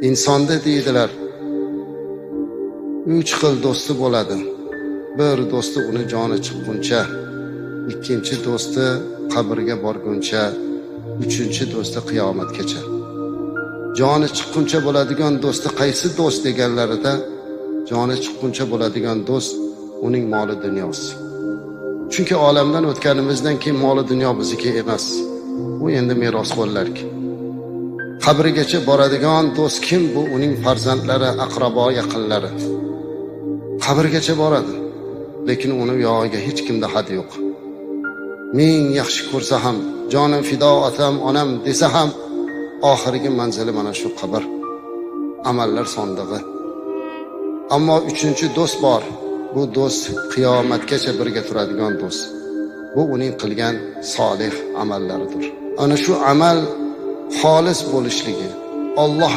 insonda deydilar 3 xil do'sti bo'ladi. Bir do'sti uni joni chiqquncha, ikkinchi do'sti qabrga borguncha, uchinchi do'sti qiyomatgacha. Joni chiqquncha bo'ladigan do'sti qaysi do'st deganlarida, joni chiqquncha bo'ladigan do'st uning moli dunyosi. Chunki olamdan o'tganimizdan keyin moli dunyo bizniki emas. U endi merosxo'rlarki. Qabrigacha boradigan do'st kim? Bu uning farzandlari, aqrabo, yaqinlari. Qabrgacha boradi, lekin uni yog'iga hech kimda had yo'q. Ming yaxshi ko'rsa ham, jonim fido otam, onam desa ham, oxirgi manzili mana shu qabr, amallar sondig'i. Ammo uchinchi do'st bor. Bu do'st qiyomatgacha birga turadigan do'st. Bu uning qilgan solih amallaridir. Ana shu amal xolis bo'lishligi, Alloh